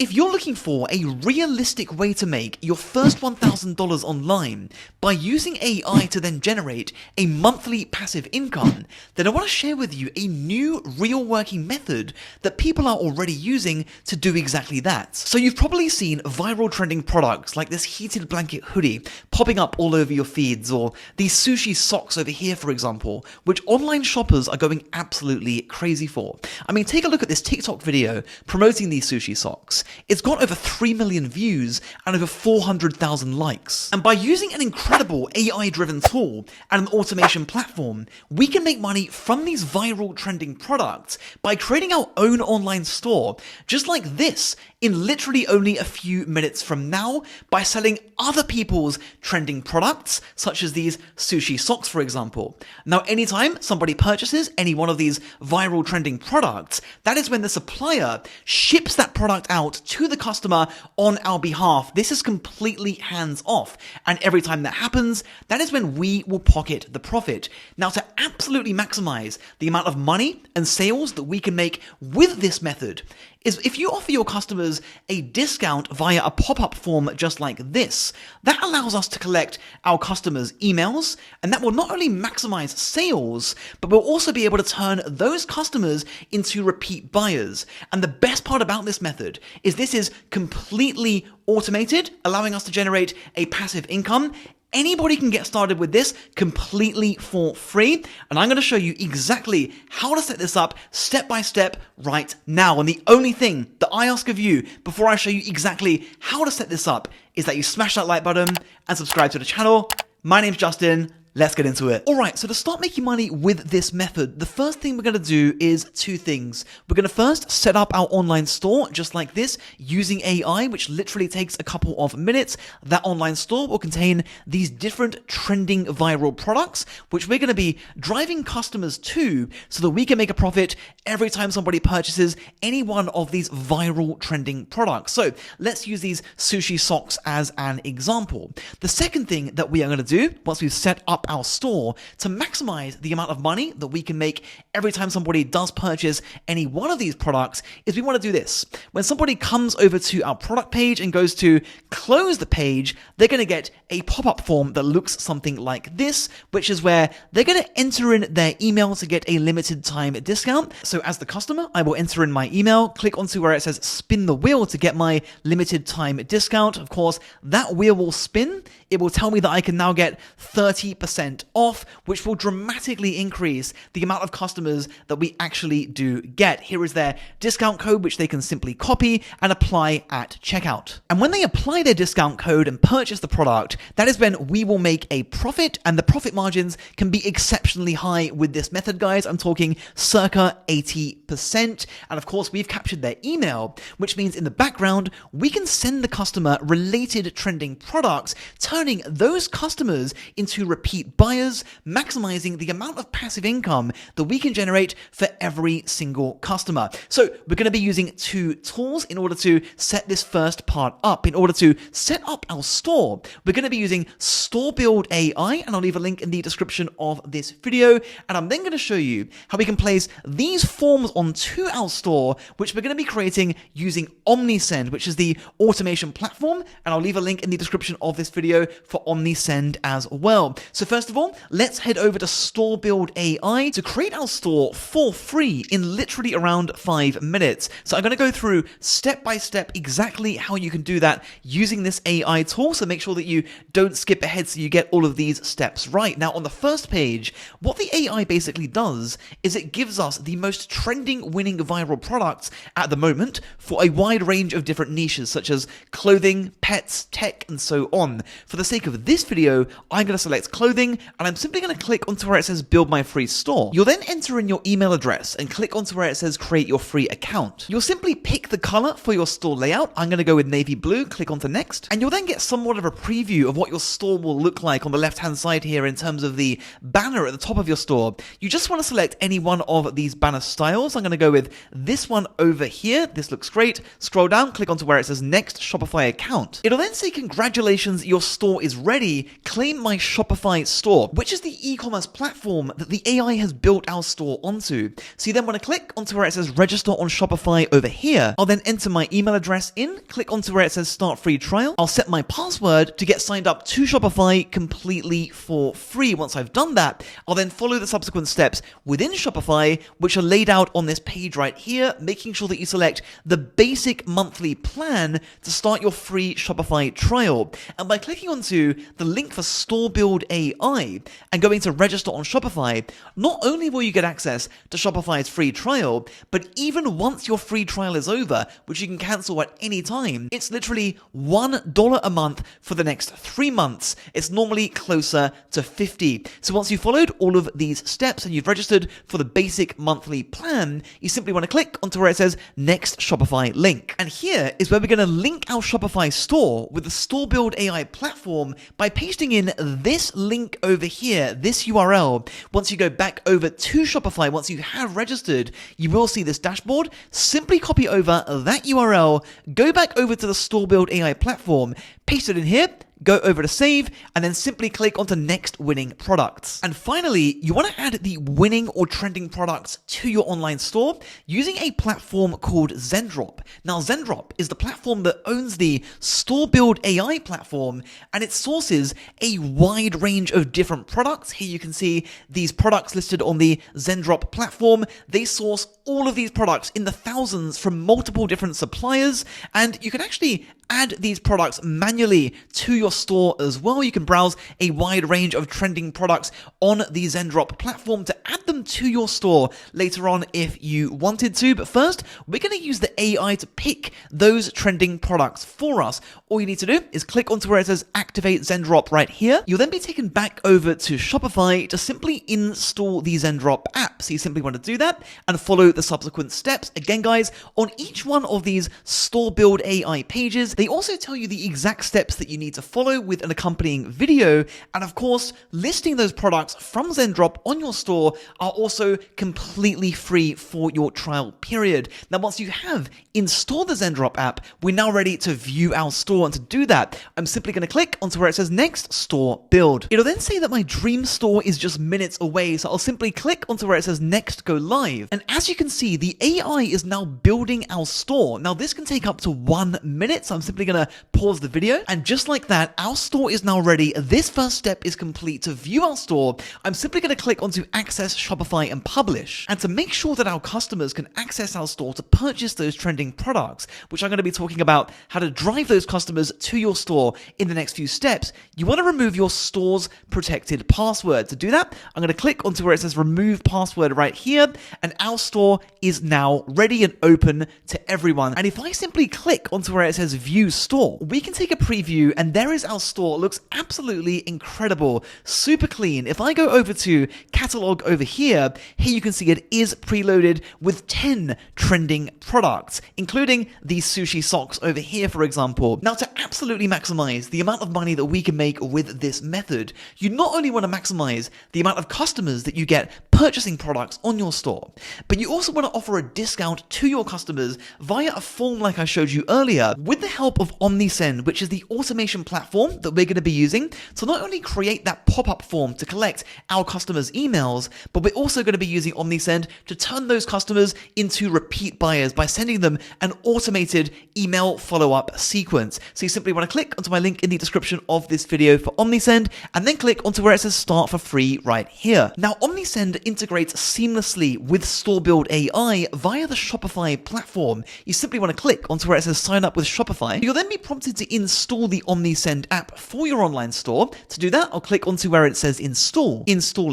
If you're looking for a realistic way to make your first $1,000 online by using AI to then generate a monthly passive income, then I want to share with you a new real working method that people are already using to do exactly that. So you've probably seen viral trending products like this heated blanket hoodie popping up all over your feeds, or these sushi socks over here, for example, which online shoppers are going absolutely crazy for. I mean, take a look at this TikTok video promoting these sushi socks. It's got over 3 million views and over 400,000 likes. And by using an incredible AI-driven tool and an automation platform, we can make money from these viral trending products by creating our own online store, just like this, in literally only a few minutes from now, by selling other people's trending products, such as these sushi socks, for example. Now, anytime somebody purchases any one of these viral trending products, that is when the supplier ships that product out to the customer on our behalf. This is completely hands off. And every time that happens, that is when we will pocket the profit. Now, to absolutely maximize the amount of money and sales that we can make with this method, is if you offer your customers a discount via a pop-up form just like this, that allows us to collect our customers' emails, and that will not only maximize sales, but we'll also be able to turn those customers into repeat buyers. And the best part about this method is this is completely automated, allowing us to generate a passive income. Anybody can get started with this completely for free, and I'm going to show you exactly how to set this up step by step right now. And the only thing that I ask of you before I show you exactly how to set this up is that you smash that like button and subscribe to the channel. My name's Justin. Let's get into it. Alright, so to start making money with this method, the first thing we're going to do is two things. We're going to first set up our online store just like this using AI, which literally takes a couple of minutes. That online store will contain these different trending viral products, which we're going to be driving customers to so that we can make a profit every time somebody purchases any one of these viral trending products. So let's use these sushi socks as an example. The second thing that we are going to do once we've set up our store to maximize the amount of money that we can make every time somebody does purchase any one of these products is we want to do this. When somebody comes over to our product page and goes to close the page, they're going to get a pop-up form that looks something like this, which is where they're going to enter in their email to get a limited time discount. So as the customer, I will enter in my email, click onto where it says spin the wheel to get my limited time discount. Of course, that wheel will spin. It will tell me that I can now get 30% off, which will dramatically increase the amount of customers that we actually do get. Here is their discount code, which they can simply copy and apply at checkout. And when they apply their discount code and purchase the product, that is when we will make a profit, and the profit margins can be exceptionally high with this method, guys. I'm talking circa 80%. And of course, we've captured their email, which means in the background, we can send the customer related trending products, turning those customers into repeat buyers, maximizing the amount of passive income that we can generate for every single customer. So we're going to be using two tools in order to set this first part up. In order to set up our store, we're going to be using Store Build AI, and I'll leave a link in the description of this video. And I'm then going to show you how we can place these forms onto our store, which we're going to be creating using Omnisend, which is the automation platform. And I'll leave a link in the description of this video for Omnisend as well. So first of all, let's head over to Store Build AI to create our store for free in literally around 5 minutes. So I'm going to go through step by step exactly how you can do that using this AI tool. So make sure that you don't skip ahead so you get all of these steps right. Now on the first page, what the AI basically does is it gives us the most trending winning viral products at the moment for a wide range of different niches such as clothing, pets, tech, and so on. For the sake of this video, I'm going to select clothing, and I'm simply going to click onto where it says build my free store. You'll then enter in your email address and click onto where it says create your free account. You'll simply pick the color for your store layout. I'm going to go with navy blue, click onto next, and you'll then get somewhat of a preview of what your store will look like on the left hand side here in terms of the banner at the top of your store. You just want to select any one of these banner styles. I'm going to go with this one over here. This looks great. Scroll down, click onto where it says next Shopify account. It'll then say congratulations, your store is ready. Claim my Shopify store, which is the e-commerce platform that the AI has built our store onto. So you then want to click onto where it says register on Shopify over here. I'll then enter my email address in, click onto where it says start free trial. I'll set my password to get signed up to Shopify completely for free. Once I've done that, I'll then follow the subsequent steps within Shopify, which are laid out on this page right here, making sure that you select the basic monthly plan to start your free Shopify trial. And by clicking onto the link for Store Build AI and going to register on Shopify, not only will you get access to Shopify's free trial, but even once your free trial is over, which you can cancel at any time, it's literally $1 a month for the next 3 months. It's normally closer to 50. So once you've followed all of these steps and you've registered for the basic monthly plan, you simply want to click onto where it says next Shopify link. And here is where we're going to link our Shopify store with the Store Build AI platform by pasting in this link over here, this URL. Once you go back over to Shopify, once you have registered, you will see this dashboard. Simply copy over that URL, go back over to the Store Build AI platform, paste it in here, go over to save, and then simply click onto next winning products. And finally, you want to add the winning or trending products to your online store using a platform called Zendrop. Now, Zendrop is the platform that owns the Store Build AI platform, and it sources a wide range of different products. Here you can see these products listed on the Zendrop platform. They source all of these products in the thousands from multiple different suppliers, and you can actually add these products manually to your store as well. You can browse a wide range of trending products on the Zendrop platform to add them to your store later on if you wanted to. But first, we're going to use the AI to pick those trending products for us. All you need to do is click onto where it says activate Zendrop right here. You'll then be taken back over to Shopify to simply install the Zendrop app. So you simply want to do that and follow the subsequent steps. Again, guys, on each one of these Store Build AI pages, they also tell you the exact steps that you need to follow with an accompanying video. And of course, listing those products from Zendrop on your store are also completely free for your trial period. Now, once you have installed the Zendrop app, we're now ready to view our store. And to do that, I'm simply going to click onto where it says next store build. It'll then say that my dream store is just minutes away. So I'll simply click onto where it says next go live. And as you can see, the AI is now building our store. Now, this can take up to 1 minute. So I'm simply going to pause the video, and just like that, our store is now ready. This first step is complete. To view our store, I'm simply going to click onto access Shopify and publish. And to make sure that our customers can access our store to purchase those trending products, which I'm going to be talking about how to drive those customers to your store in the next few steps, you want to remove your store's protected password. To do that, I'm going to click onto where it says remove password right here, and our store is now ready and open to everyone. And if I simply click onto where it says view store, we can take a preview, and there is our store. It looks absolutely incredible, super clean. If I go over to catalog over here you can see it is preloaded with 10 trending products, including these sushi socks over here, for example. Now, to absolutely maximize the amount of money that we can make with this method, you not only want to maximize the amount of customers that you get purchasing products on your store, but you also want to offer a discount to your customers via a form like I showed you earlier with the help of OmniSend, which is the automation platform that we're going to be using to not only create that pop-up form to collect our customers' emails, but we're also going to be using OmniSend to turn those customers into repeat buyers by sending them an automated email follow-up sequence. So you simply want to click onto my link in the description of this video for OmniSend, and then click onto where it says start for free right here. Now, OmniSend integrates seamlessly with Store Build AI via the Shopify platform. You simply want to click onto where it says sign up with Shopify. You'll then be prompted to install the OmniSend app for your online store. To do that, I'll click onto where it says install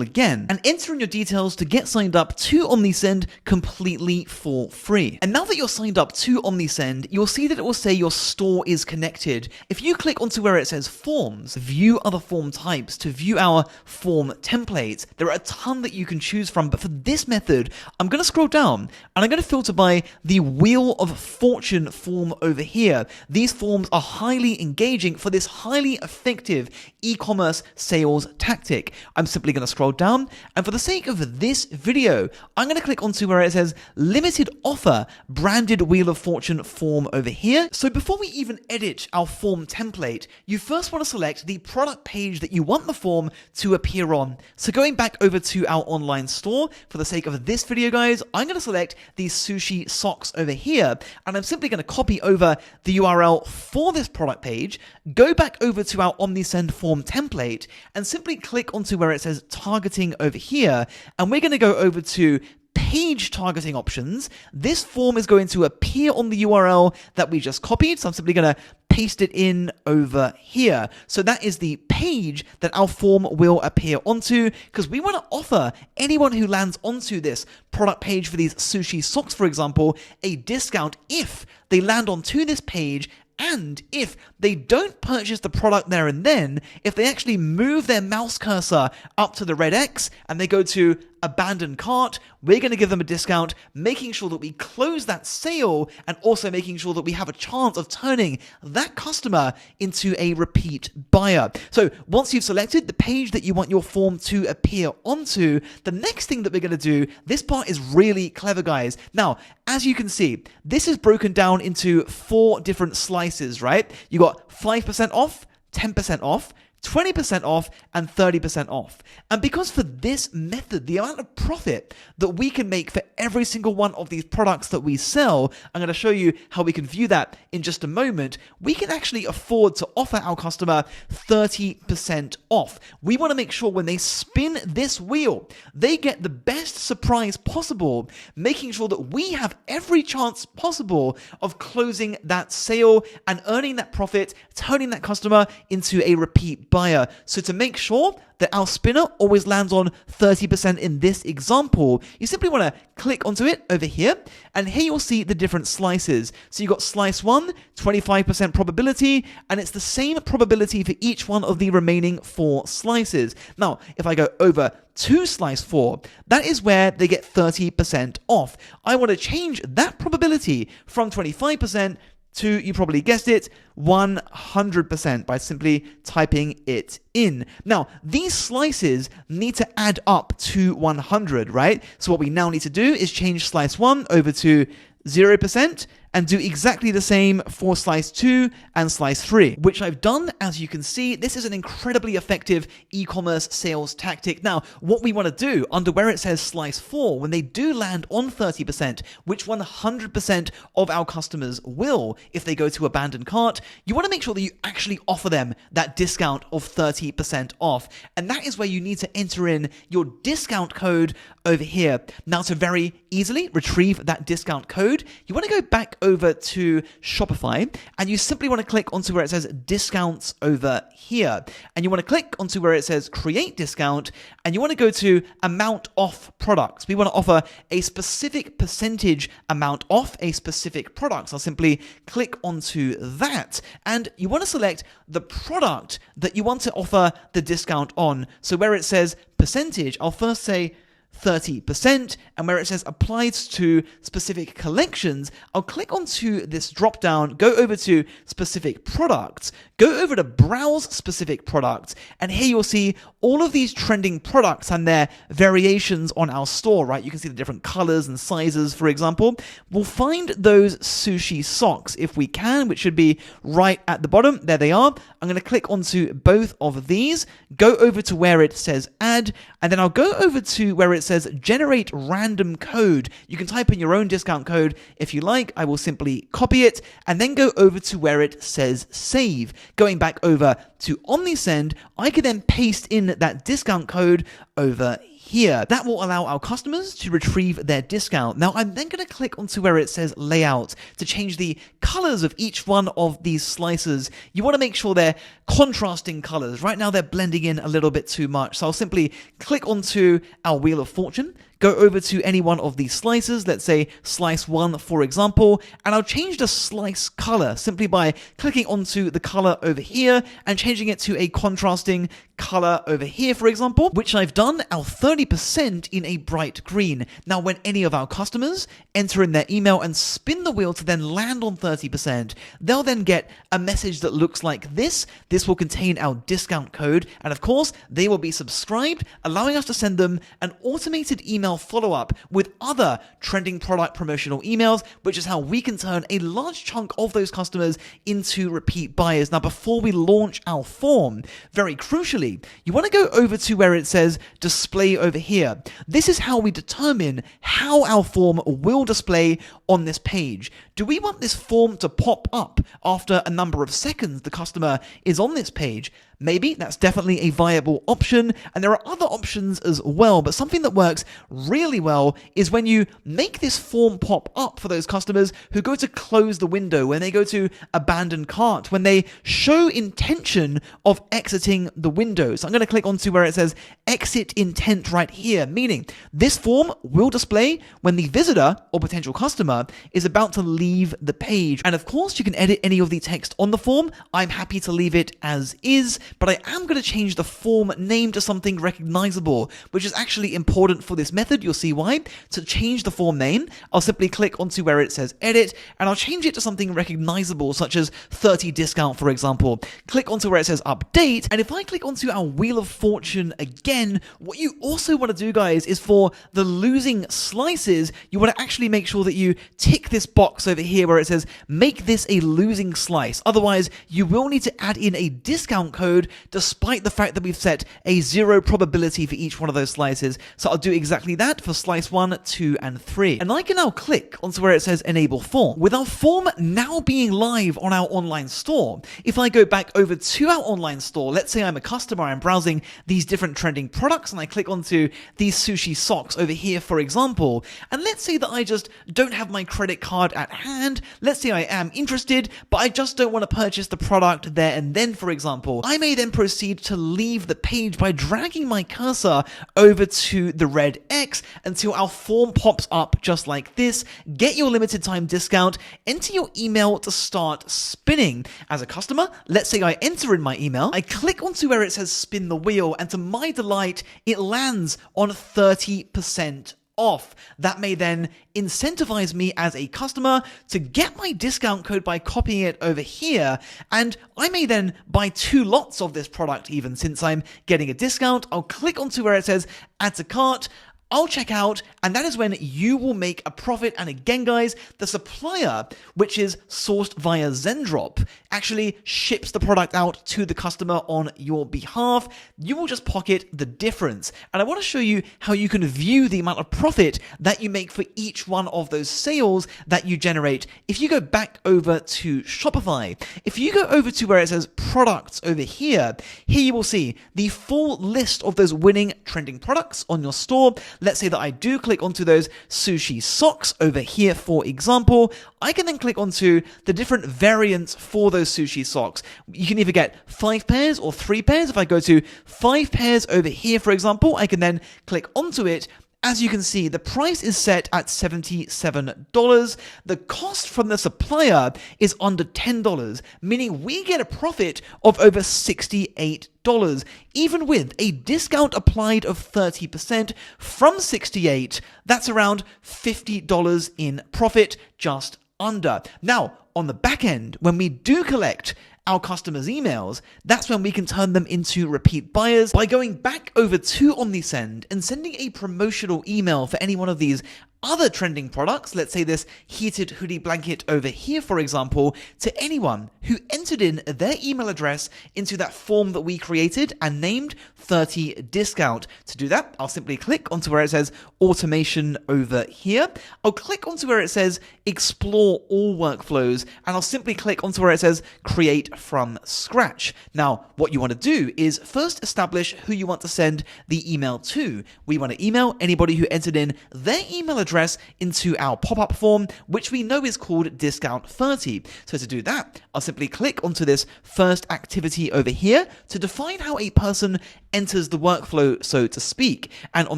again, and enter in your details to get signed up to OmniSend completely for free. And now that you're signed up to OmniSend, you'll see that it will say your store is connected. If you click onto where it says forms, view other form types to view our form templates, there are a ton that you can choose from, but for this method, I'm going to scroll scroll down and I'm going to filter by the Wheel of Fortune form over here. These forms are highly engaging for this highly effective e-commerce sales tactic. I'm simply going to scroll down, and for the sake of this video, I'm going to click onto where it says limited offer branded Wheel of Fortune form over here. So before we even edit our form template, you first want to select the product page that you want the form to appear on. So going back over to our online store, for the sake of this video, guys, I'm going to select these sushi socks over here, and I'm simply going to copy over the URL for this product page, go back over to our OmniSend form template, and simply click onto where it says targeting over here, and we're going to go over to page targeting options. This form is going to appear on the URL that we just copied, so I'm simply going to paste it in over here. So that is the page that our form will appear onto, because we want to offer anyone who lands onto this product page for these sushi socks, for example, a discount if they land onto this page. And if they don't purchase the product there and then, if they actually move their mouse cursor up to the red X and they go to abandon cart, we're going to give them a discount, making sure that we close that sale and also making sure that we have a chance of turning that customer into a repeat buyer. So once you've selected the page that you want your form to appear onto, the next thing that we're going to do, this part is really clever, guys. Now, as you can see, this is broken down into 4 different slices, right? You got 5% off, 10% off, 20% off, and 30% off. And because for this method, the amount of profit that we can make for every single one of these products that we sell, I'm going to show you how we can view that in just a moment, we can actually afford to offer our customer 30% off. We want to make sure when they spin this wheel, they get the best surprise possible, making sure that we have every chance possible of closing that sale and earning that profit, turning that customer into a repeat buyer. So to make sure that our spinner always lands on 30% in this example, you simply want to click onto it over here, and here you'll see the different slices. So you've got slice 1, 25% probability, and it's the same probability for each one of the remaining 4 slices. Now, if I go over to slice 4, that is where they get 30% off. I want to change that probability from 25% to, you probably guessed it, 100% by simply typing it in. Now, these slices need to add up to 100, right? So what we now need to do is change slice 1 over to 0% and do exactly the same for slice 2 and slice 3, which I've done. As you can see, this is an incredibly effective e-commerce sales tactic. Now, what we want to do under where it says slice 4, when they do land on 30%, which 100% of our customers will if they go to abandon cart, you want to make sure that you actually offer them that discount of 30% off. And that is where you need to enter in your discount code over here. Now, to very easily retrieve that discount code, you want to go back over to Shopify, and you simply want to click onto where it says discounts over here, and you want to click onto where it says create discount, and you want to go to amount off products. We want to offer a specific percentage amount off a specific product. So I'll simply click onto that, and you want to select the product that you want to offer the discount on. So where it says percentage, I'll first say 30%, and where it says applied to specific collections, I'll click onto this drop down, go over to specific products, go over to browse specific products, and here you'll see all of these trending products and their variations on our store, right? You can see the different colors and sizes, for example. We'll find those sushi socks if we can, which should be right at the bottom. There they are. I'm going to click onto both of these, go over to where it says add, and then I'll go over to where it says generate random code. You can type in your own discount code if you like. I will simply copy it and then go over to where it says save. Going back over to OmniSend, I can then paste in that discount code over here. That will allow our customers to retrieve their discount. Now, I'm then going to click onto where it says layout to change the colors of each one of these slices. You want to make sure they're contrasting colors. Right now, they're blending in a little bit too much. So I'll simply click onto our Wheel of Fortune, go over to any one of these slices, let's say slice 1 for example, and I'll change the slice color simply by clicking onto the color over here and changing it to a contrasting color over here, for example, which I've done our 30% in a bright green. Now, when any of our customers enter in their email and spin the wheel to then land on 30%, they'll then get a message that looks like this. This will contain our discount code, and of course, they will be subscribed, allowing us to send them an automated email follow-up with other trending product promotional emails, which is how we can turn a large chunk of those customers into repeat buyers. Now, before we launch our form, very crucially, you want to go over to where it says display over here. This is how we determine how our form will display on this page. Do we want this form to pop up after a number of seconds the customer is on this page? Maybe that's definitely a viable option, and there are other options as well, but something that works really well is when you make this form pop up for those customers who go to close the window, when they go to abandon cart, when they show intention of exiting the window. So I'm going to click onto where it says exit intent right here, meaning this form will display when the visitor or potential customer is about to leave the page. And of course, you can edit any of the text on the form. I'm happy to leave it as is, but I am going to change the form name to something recognizable, which is actually important for this method. You'll see why. To change the form name, I'll simply click onto where it says edit, and I'll change it to something recognizable, such as 30 discount, for example. Click onto where it says update, and if I click onto our Wheel of Fortune again, what you also want to do, guys, is for the losing slices, you want to actually make sure that you tick this box over here where it says make this a losing slice. Otherwise, you will need to add in a discount code despite the fact that we've set a 0 probability for each one of those slices. So I'll do exactly that for slice 1, 2, and 3. And I can now click onto where it says enable form. With our form now being live on our online store, if I go back over to our online store, let's say I'm a customer, I'm browsing these different trending products, and I click onto these sushi socks over here, for example, and let's say that I just don't have my credit card at hand. Let's say I am interested, but I just don't want to purchase the product there and then, for example. I may then proceed to leave the page by dragging my cursor over to the red X until our form pops up just like this. Get your limited time discount, enter your email to start spinning. As a customer, let's say I enter in my email, I click onto where it says spin the wheel, and to my delight, it lands on 30% off. That may then incentivize me as a customer to get my discount code by copying it over here, and I may then buy 2 lots of this product even. Since I'm getting a discount, I'll click onto where it says add to cart, I'll check out, and that is when you will make a profit. And again, guys, the supplier, which is sourced via Zendrop, actually ships the product out to the customer on your behalf. You will just pocket the difference. And I want to show you how you can view the amount of profit that you make for each one of those sales that you generate. If you go back over to Shopify, if you go over to where it says products over here you will see the full list of those winning trending products on your store. Let's say that I do click onto those sushi socks over here, for example. I can then click onto the different variants for those sushi socks. You can either get 5 pairs or 3 pairs. If I go to 5 pairs over here, for example, I can then click onto it. As you can see, the price is set at $77. The cost from the supplier is under $10, meaning we get a profit of over $68. Even with a discount applied of 30% from 68, that's around $50 in profit, just under. Now, on the back end, when we do collect our customers' emails, that's when we can turn them into repeat buyers by going back over to OmniSend and sending a promotional email for any one of these other trending products, let's say this heated hoodie blanket over here, for example, to anyone who entered in their email address into that form that we created and named 30 discount. To do that, I'll simply click onto where it says automation over here. I'll click onto where it says explore all workflows, and I'll simply click onto where it says create from scratch. Now, what you want to do is first establish who you want to send the email to. We want to email anybody who entered in their email address address into our pop-up form, which we know is called discount 30. So to do that, I'll simply click onto this first activity over here to define how a person enters the workflow, so to speak. And on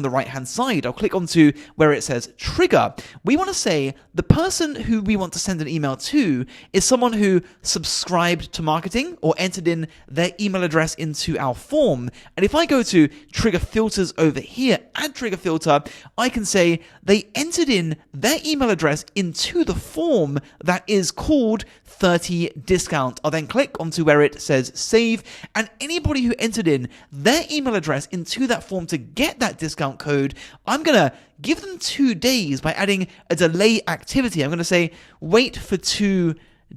the right-hand side, I'll click onto where it says trigger. We want to say the person who we want to send an email to is someone who subscribed to marketing or entered in their email address into our form. And if I go to trigger filters over here, add trigger filter, I can say they entered in their email address into the form that is called 30 discount. I'll then click onto where it says save, and anybody who entered in their email address into that form to get that discount code, I'm going to give them 2 days by adding a delay activity. I'm going to say wait for 2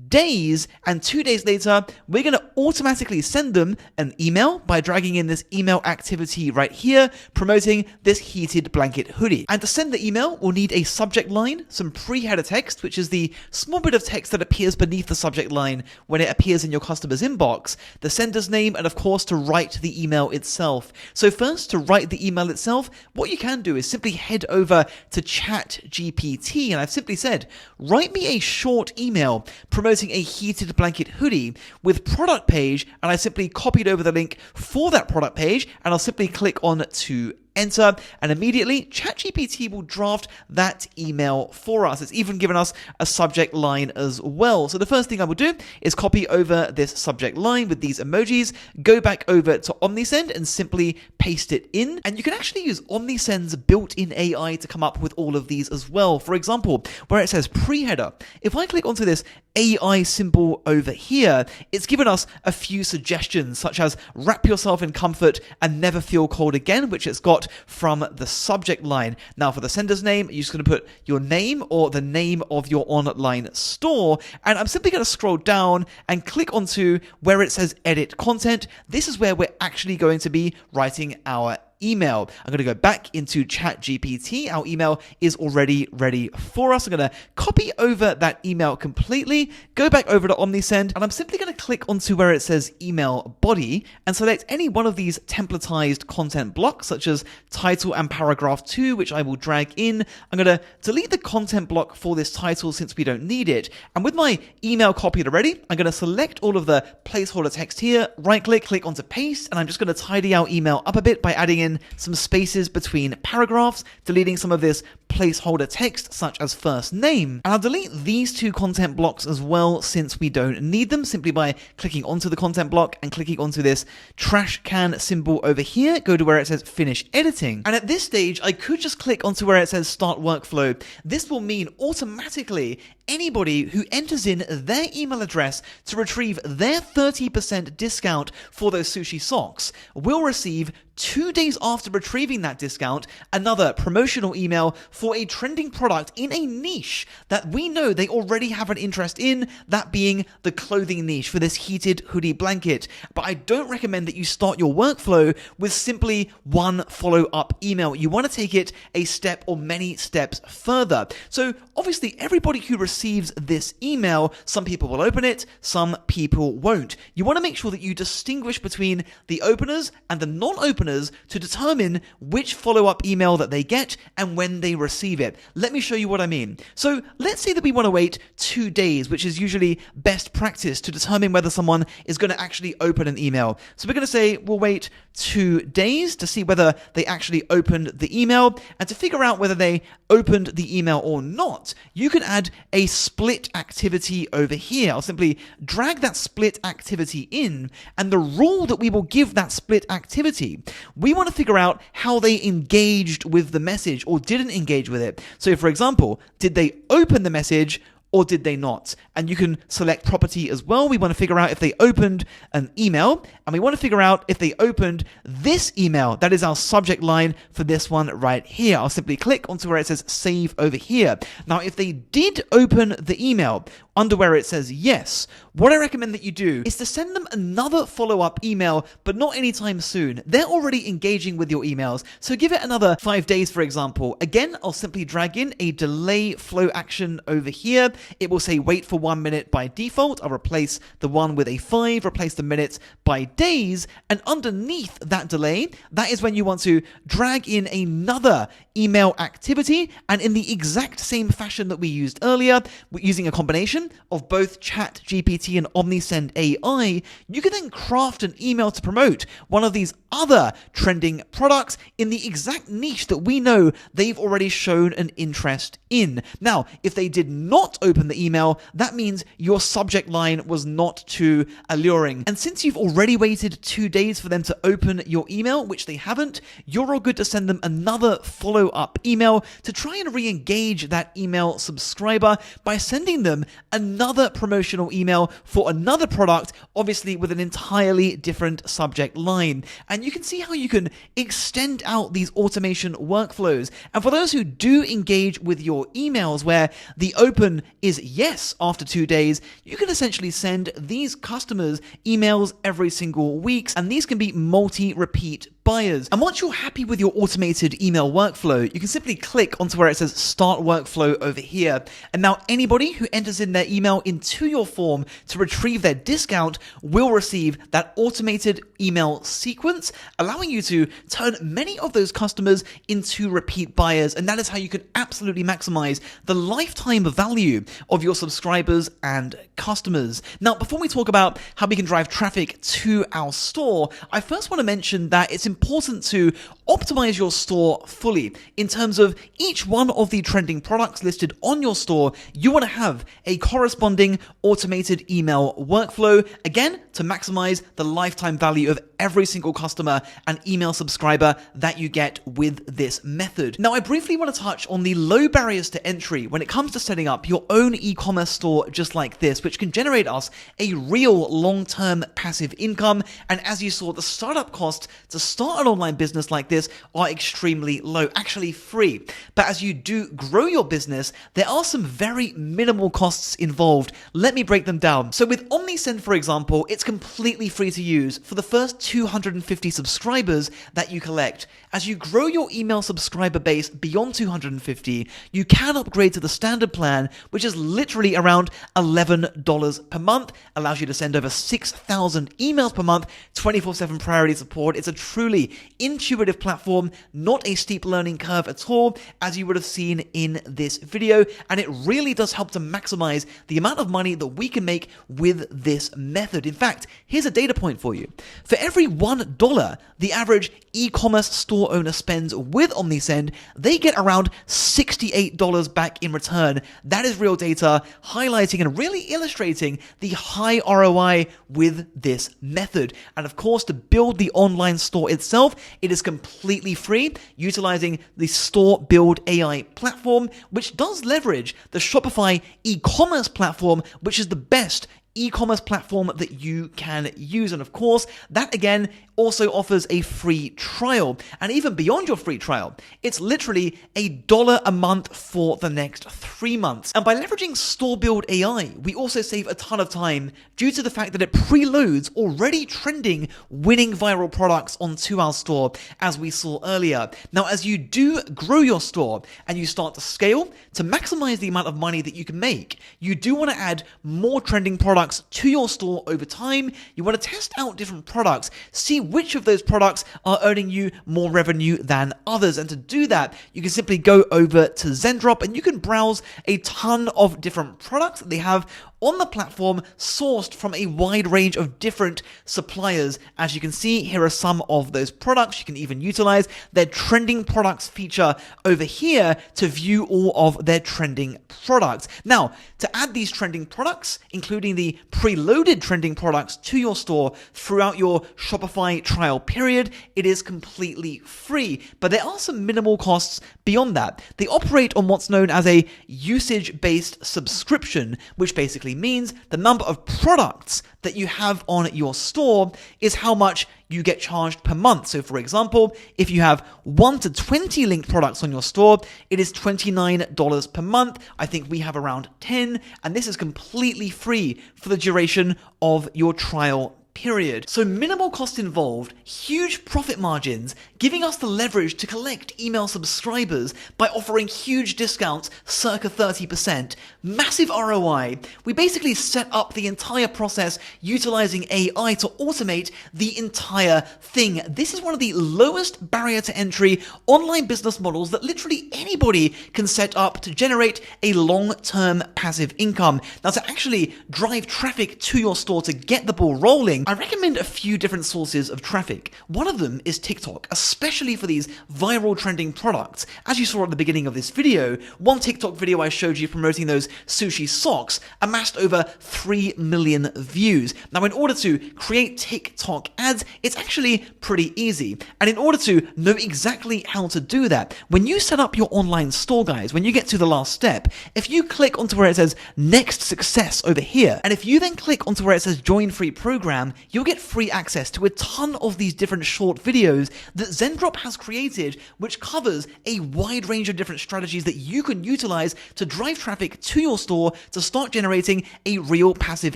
days, and 2 days later we're going to automatically send them an email by dragging in this email activity right here promoting this heated blanket hoodie. And to send the email, we'll need a subject line, some pre-header text, which is the small bit of text that appears beneath the subject line when it appears in your customer's inbox, the sender's name, and of course to write the email itself. So first, to write the email itself, what you can do is simply head over to ChatGPT, and I've simply said, write me a short email promoting a heated blanket hoodie with product page, and I simply copied over the link for that product page, and I'll simply click on to enter, and immediately ChatGPT will draft that email for us. It's even given us a subject line as well. So the first thing I will do is copy over this subject line with these emojis, go back over to Omnisend and simply paste it in. And you can actually use Omnisend's built-in AI to come up with all of these as well. For example, where it says pre-header, if I click onto this AI symbol over here, it's given us a few suggestions such as wrap yourself in comfort and never feel cold again, which it's got from the subject line. Now for the sender's name, you're just going to put your name or the name of your online store, and I'm simply going to scroll down and click onto where it says edit content. This is where we're actually going to be writing our email. I'm going to go back into ChatGPT. Our email is already ready for us. I'm going to copy over that email completely, go back over to Omnisend, and I'm simply going to click onto where it says email body and select any one of these templatized content blocks, such as title and paragraph 2, which I will drag in. I'm going to delete the content block for this title since we don't need it. And with my email copied already, I'm going to select all of the placeholder text here, right click, click onto paste, and I'm just going to tidy our email up a bit by adding in some spaces between paragraphs, deleting some of this placeholder text such as first name. And I'll delete these 2 content blocks as well since we don't need them, simply by clicking onto the content block and clicking onto this trash can symbol over here, go to where it says finish editing. And at this stage, I could just click onto where it says start workflow. This will mean automatically anybody who enters in their email address to retrieve their 30% discount for those sushi socks will receive 2 days after retrieving that discount another promotional email for a trending product in a niche that we know they already have an interest in, that being the clothing niche for this heated hoodie blanket. But I don't recommend that you start your workflow with simply one follow-up email. You want to take it a step or many steps further. So obviously everybody who receives this email, some people will open it, some people won't. You want to make sure that you distinguish between the openers and the non-openers to determine which follow-up email that they get and when they receive it. Let me show you what I mean. So let's say that we want to wait 2 days, which is usually best practice to determine whether someone is going to actually open an email. So we're going to say we'll wait 2 days to see whether they actually opened the email, and to figure out whether they opened the email or not, you can add a split activity over here. I'll simply drag that split activity in, and the rule that we will give that split activity, we want to figure out how they engaged with the message or didn't engage with it. So for example, did they open the message or did they not? And you can select property as well. We want to figure out if they opened an email, and we want to figure out if they opened this email. That is our subject line for this one right here. I'll simply click onto where it says save over here. Now, if they did open the email, under where it says yes, what I recommend that you do is to send them another follow-up email, but not anytime soon. They're already engaging with your emails, so give it another 5 days, for example. Again, I'll simply drag in a delay flow action over here. It will say wait for 1 minute by default. I'll replace the one with a 5, replace the minutes by days, and underneath that delay, that is when you want to drag in another email activity, and in the exact same fashion that we used earlier, using a combination of both ChatGPT and Omnisend AI, you can then craft an email to promote one of these other trending products in the exact niche that we know they've already shown an interest in. Now, if they did not open the email, that means your subject line was not too alluring. And since you've already waited 2 days for them to open your email, which they haven't, you're all good to send them another follow-up email to try and re-engage that email subscriber by sending them another promotional email for another product, obviously with an entirely different subject line. And you can see how you can extend out these automation workflows. And for those who do engage with your emails where the open is yes after 2 days, you can essentially send these customers emails every single week, and these can be multi-repeat buyers. And once you're happy with your automated email workflow, you can simply click onto where it says Start Workflow over here. And now anybody who enters in their email into your form to retrieve their discount will receive that automated email sequence, allowing you to turn many of those customers into repeat buyers. And that is how you can absolutely maximize the lifetime value of your subscribers and customers. Now, before we talk about how we can drive traffic to our store, I first want to mention that it's important to optimize your store fully. In terms of each one of the trending products listed on your store, you want to have a corresponding automated email workflow, again, to maximize the lifetime value of every single customer and email subscriber that you get with this method. Now, I briefly want to touch on the low barriers to entry when it comes to setting up your own e-commerce store just like this, which can generate us a real long-term passive income. And as you saw, the startup costs to start an online business like this are extremely low, actually free. But as you do grow your business, there are some very minimal costs involved. Let me break them down. So with Omnisend, for example, it's completely free to use for the first 250 subscribers that you collect. As you grow your email subscriber base beyond 250, you can upgrade to the standard plan, which is literally around $11 per month, allows you to send over 6,000 emails per month, 24/7 priority support. It's a truly intuitive platform, not a steep learning curve at all, as you would have seen in this video, and it really does help to maximize the amount of money that we can make with this method. In fact, here's a data point for you. For every $1 the average e-commerce store owner spends with Omnisend, they get around $68 back in return. That is real data, highlighting and really illustrating the high ROI with this method. And of course, to build the online store itself, it is completely free, utilizing the Store Build AI platform, which does leverage the Shopify e-commerce platform, which is the best e-commerce platform that you can use. And of course, that again also offers a free trial. And even beyond your free trial, it's literally $1 a month for the next 3 months. And by leveraging Store Build AI, we also save a ton of time due to the fact that it preloads already trending, winning viral products onto our store, as we saw earlier. Now, as you do grow your store and you start to scale to maximize the amount of money that you can make, you do want to add more trending products to your store over time. You want to test out different products, see which of those products are earning you more revenue than others. And to do that, you can simply go over to Zendrop and you can browse a ton of different products that they have on the platform, sourced from a wide range of different suppliers. As you can see, here are some of those products. You can even utilize their trending products feature over here to view all of their trending products. Now, to add these trending products, including the preloaded trending products to your store throughout your Shopify trial period, it is completely free. But there are some minimal costs beyond that. They operate on what's known as a usage-based subscription, which basically simply means the number of products that you have on your store is how much you get charged per month. So for example, if you have 1 to 20 linked products on your store, it is $29 per month. I think we have around 10, and this is completely free for the duration of your trial period. So minimal cost involved, huge profit margins, giving us the leverage to collect email subscribers by offering huge discounts, circa 30%, massive ROI. We basically set up the entire process utilizing AI to automate the entire thing. This is one of the lowest barrier to entry online business models that literally anybody can set up to generate a long-term passive income. Now, to actually drive traffic to your store to get the ball rolling, I recommend a few different sources of traffic. One of them is TikTok, especially for these viral trending products. As you saw at the beginning of this video, one TikTok video I showed you promoting those sushi socks amassed over 3 million views. Now, in order to create TikTok ads, it's actually pretty easy. And in order to know exactly how to do that, when you set up your online store, guys, when you get to the last step, if you click onto where it says Next Success over here, and if you then click onto where it says Join Free Program, you'll get free access to a ton of these different short videos that Zendrop has created, which covers a wide range of different strategies that you can utilize to drive traffic to your store to start generating a real passive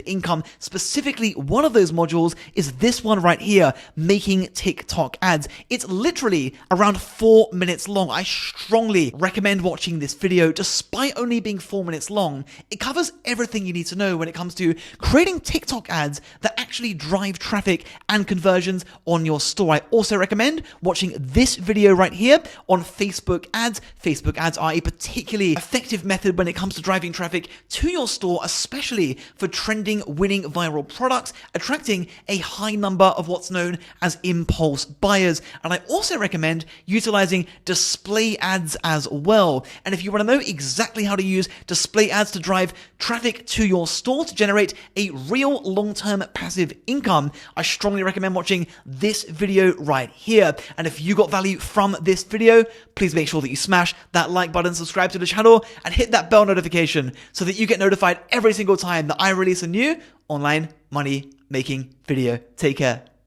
income. Specifically, one of those modules is this one right here, making TikTok ads. It's literally around 4 minutes long. I strongly recommend watching this video. Despite only being 4 minutes long, it covers everything you need to know when it comes to creating TikTok ads that actually drive traffic and conversions on your store. I also recommend watching this video right here on Facebook ads. Facebook ads are a particularly effective method when it comes to driving traffic to your store, especially for trending, winning viral products, attracting a high number of what's known as impulse buyers. And I also recommend utilizing display ads as well. And if you want to know exactly how to use display ads to drive traffic to your store to generate a real long-term passive income, I strongly recommend watching this video right here. And if you got value from this video, please make sure that you smash that like button, subscribe to the channel, and hit that bell notification so that you get notified every single time that I release a new online money making video. Take care.